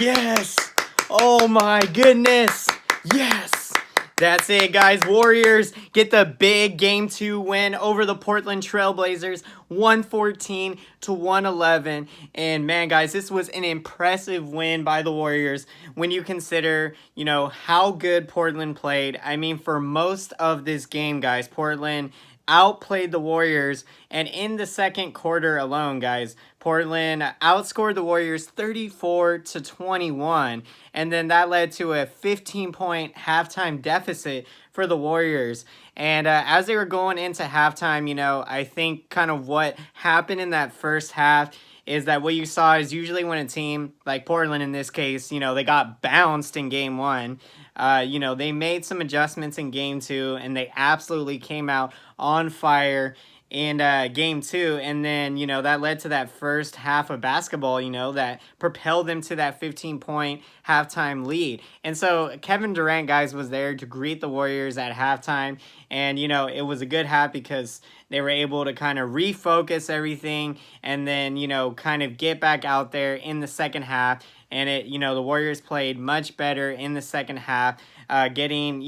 Yes! Oh my goodness! Yes! That's it, guys. Warriors get the big Game 2 win over the Portland Trailblazers, 114 to 111. And man, guys, this was an impressive win by the Warriors when you consider, how good Portland played. I mean, for most of this game, guys, Portland outplayed the Warriors, and in the second quarter alone, guys, Portland outscored the Warriors 34 to 21, and then that led to a 15-point halftime deficit for the Warriors. And as they were going into halftime, I think kind of what happened in that first half is that what you saw is usually when a team like Portland in this case, they got bounced in game one. They made some adjustments in game two, and they absolutely came out on fire in game two. And then, that led to that first half of basketball, that propelled them to that 15-point halftime lead. And so Kevin Durant, guys, was there to greet the Warriors at halftime. And, it was a good half because they were able to kind of refocus everything and then, kind of get back out there in the second half. And the Warriors played much better in the second half, getting,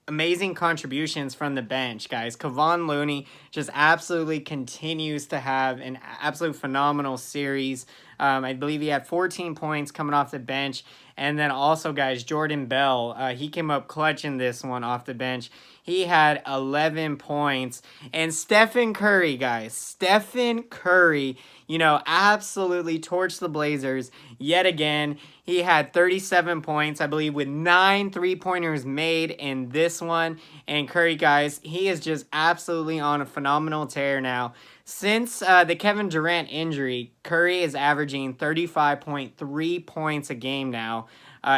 amazing contributions from the bench, guys. Kevon Looney just absolutely continues to have an absolute phenomenal series. I believe he had 14 points coming off the bench. And then also, guys, Jordan Bell, he came up clutch in this one off the bench. He had 11 points. And Stephen Curry, guys, Stephen Curry, absolutely torched the Blazers yet again. He had 37 points, I believe, with 9 three-pointers made in this one. And Curry, guys, he is just absolutely on a phenomenal tear now. Since the Kevin Durant injury, Curry is averaging 35.3 points a game now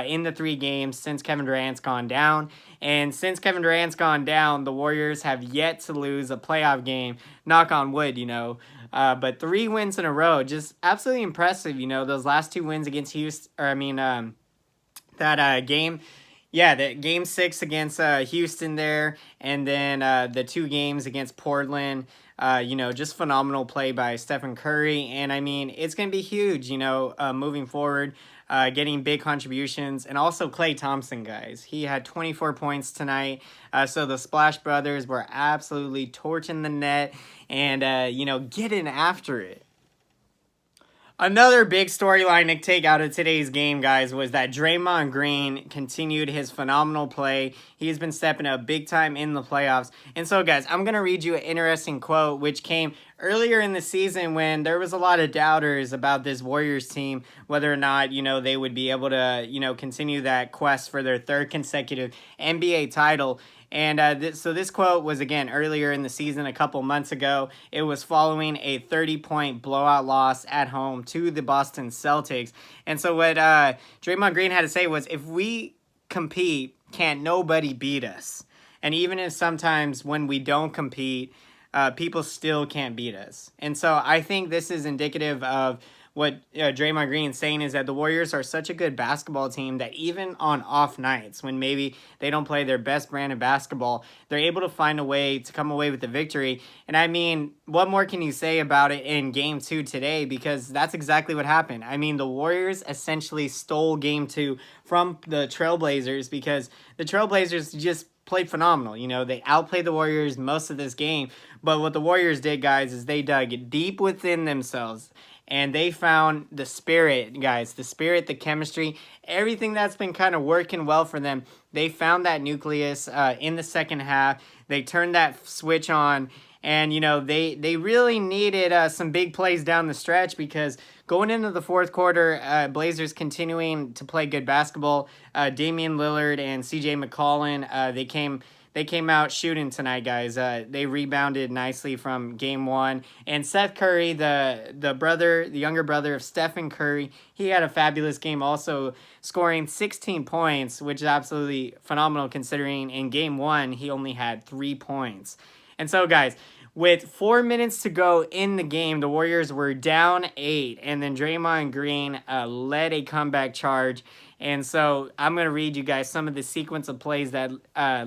in the 3 games since Kevin Durant's gone down. And since Kevin Durant's gone down, the Warriors have yet to lose a playoff game. Knock on wood, but 3 wins in a row, just absolutely impressive. Those last 2 wins against Houston, that game. Yeah, the game 6 against Houston there, and then the 2 games against Portland. Just phenomenal play by Stephen Curry. And I mean, it's going to be huge, moving forward, getting big contributions. And also Klay Thompson, guys. He had 24 points tonight. So the Splash Brothers were absolutely torching the net and, getting after it. Another big storyline to take out of today's game, guys, was that Draymond Green continued his phenomenal play. He's been stepping up big time in the playoffs. And so, guys, I'm going to read you an interesting quote, which came earlier in the season when there was a lot of doubters about this Warriors team, whether or not, they would be able to, continue that quest for their 3rd consecutive NBA title. And so this quote was, again, earlier in the season, a couple months ago. It was following a 30-point blowout loss at home to the Boston Celtics. And so what Draymond Green had to say was, if we compete, can't nobody beat us. And even if sometimes when we don't compete, people still can't beat us. And so I think this is indicative of what Draymond Green is saying, is that the Warriors are such a good basketball team that even on off nights, when maybe they don't play their best brand of basketball, they're able to find a way to come away with the victory. And I mean, what more can you say about it in game 2 today? Because that's exactly what happened. I mean, the Warriors essentially stole game 2 from the Trailblazers because the Trailblazers just played phenomenal. They outplayed the Warriors most of this game. But what the Warriors did, guys, is they dug deep within themselves. And they found the spirit, guys, the spirit, the chemistry, everything that's been kind of working well for them. They found that nucleus in the second half. They turned that switch on. And, they really needed some big plays down the stretch because going into the fourth quarter, Blazers continuing to play good basketball. Damian Lillard and C.J. McCollum, they came out shooting tonight, guys. They rebounded nicely from game 1. And Seth Curry, the younger brother of Stephen Curry, he had a fabulous game also, scoring 16 points, which is absolutely phenomenal considering in game 1 he only had 3 points. And so, guys, With 4 minutes to go in the game, the Warriors were down 8, and then Draymond Green led a comeback charge. And so I'm going to read you guys some of the sequence of plays that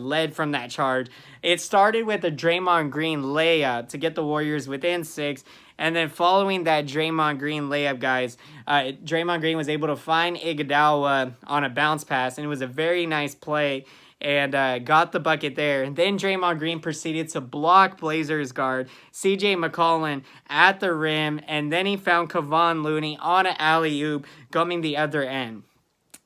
led from that charge. It started with a Draymond Green layup to get the Warriors within 6. And then following that Draymond Green layup, guys, Draymond Green was able to find Iguodala on a bounce pass, and it was a very nice play and got the bucket there. And then Draymond Green proceeded to block Blazers guard CJ McCollum at the rim, and then he found Kevon Looney on an alley-oop coming the other end.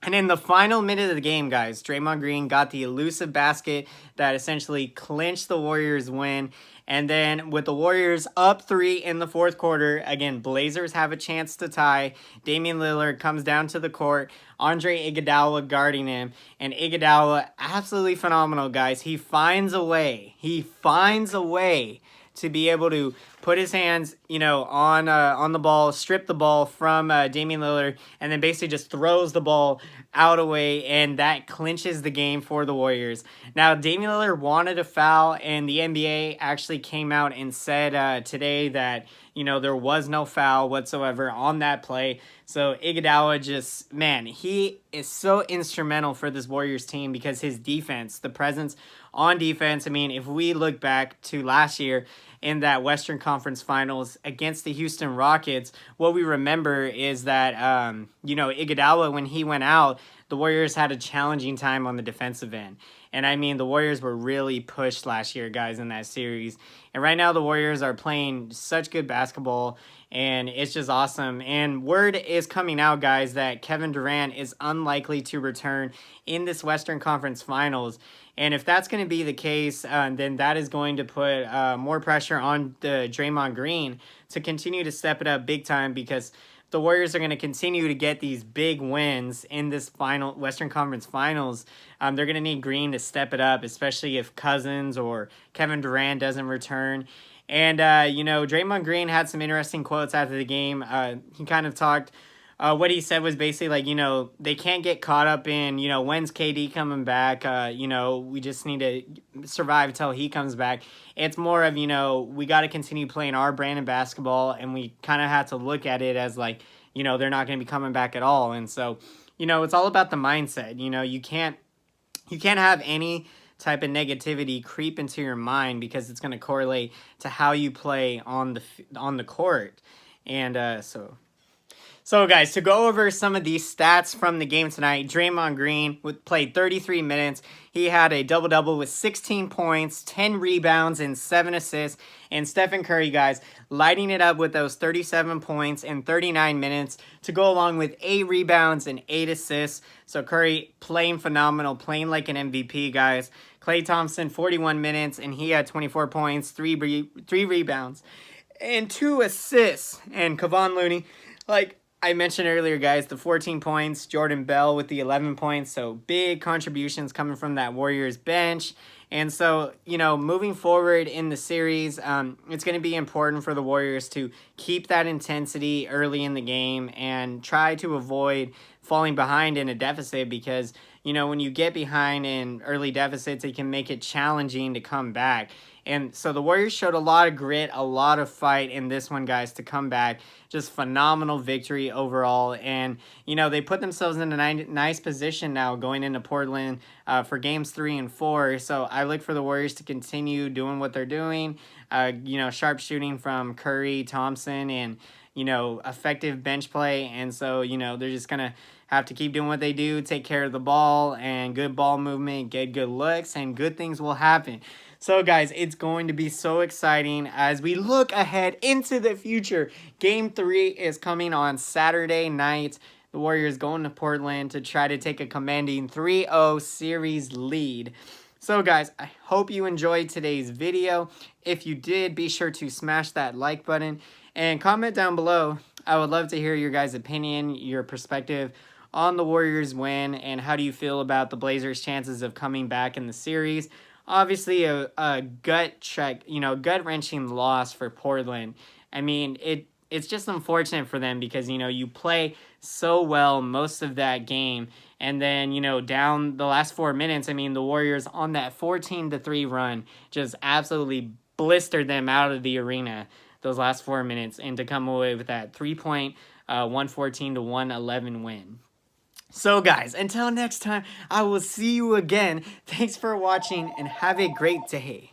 And in the final minute of the game, guys, Draymond Green got the elusive basket that essentially clinched the Warriors' win. And then with the Warriors up 3 in the fourth quarter, again, Blazers have a chance to tie. Damian Lillard comes down to the court. Andre Iguodala guarding him. And Iguodala, absolutely phenomenal, guys. He finds a way. To be able to put his hands, on the ball, strip the ball from Damian Lillard, and then basically just throws the ball out away, and that clinches the game for the Warriors. Now, Damian Lillard wanted a foul, and the NBA actually came out and said today that, there was no foul whatsoever on that play. So Iguodala just, man, he is so instrumental for this Warriors team because his defense, the presence on defense. I mean, if we look back to last year in that Western Conference Finals against the Houston Rockets, what we remember is that, Iguodala, when he went out, the Warriors had a challenging time on the defensive end. And I mean, the Warriors were really pushed last year, guys, in that series. And right now, the Warriors are playing such good basketball, and it's just awesome. And word is coming out, guys, that Kevin Durant is unlikely to return in this Western Conference Finals. And if that's going to be the case, then that is going to put more pressure on the Draymond Green to continue to step it up big time, because the Warriors are going to continue to get these big wins in this final Western Conference Finals. They're going to need Green to step it up, especially if Cousins or Kevin Durant doesn't return. And, Draymond Green had some interesting quotes after the game. He kind of talked, what he said was basically like, they can't get caught up in, when's KD coming back? We just need to survive until he comes back. It's more of, we got to continue playing our brand of basketball, and we kind of have to look at it as like, they're not going to be coming back at all. And so, it's all about the mindset. You can't have any type of negativity creep into your mind, because it's going to correlate to how you play on the court. And So, guys, to go over some of these stats from the game tonight, Draymond Green played 33 minutes. He had a double-double with 16 points, 10 rebounds, and 7 assists. And Stephen Curry, guys, lighting it up with those 37 points in 39 minutes to go along with 8 rebounds and 8 assists. So Curry playing phenomenal, playing like an MVP, guys. Klay Thompson, 41 minutes, and he had 24 points, 3 rebounds, and 2 assists. And Kevon Looney, like I mentioned earlier, guys, the 14 points, Jordan Bell with the 11 points, so big contributions coming from that Warriors bench. And so, moving forward in the series, it's going to be important for the Warriors to keep that intensity early in the game and try to avoid falling behind in a deficit, because, when you get behind in early deficits, it can make it challenging to come back. And so the Warriors showed a lot of grit, a lot of fight in this one, guys, to come back. Just phenomenal victory overall. And, they put themselves in a nice position now going into Portland for games 3 and 4. So I look for the Warriors to continue doing what they're doing. Sharp shooting from Curry, Thompson, and, effective bench play. And so, they're just going to have to keep doing what they do, take care of the ball, and good ball movement, get good looks, and good things will happen. So, guys, it's going to be so exciting as we look ahead into the future. Game 3 is coming on Saturday night. The Warriors going to Portland to try to take a commanding 3-0 series lead. So, guys, I hope you enjoyed today's video. If you did, be sure to smash that like button and comment down below. I would love to hear your guys' opinion, your perspective on the Warriors win, and how do you feel about the Blazers' chances of coming back in the series. Obviously, a gut-wrenching loss for Portland. I mean, it's just unfortunate for them because, you play so well most of that game. And then, down the last 4 minutes, I mean, the Warriors on that 14-3 run just absolutely blistered them out of the arena those last 4 minutes, and to come away with that 3-point 114 to 111 win. So guys, until next time, I will see you again. Thanks for watching and have a great day.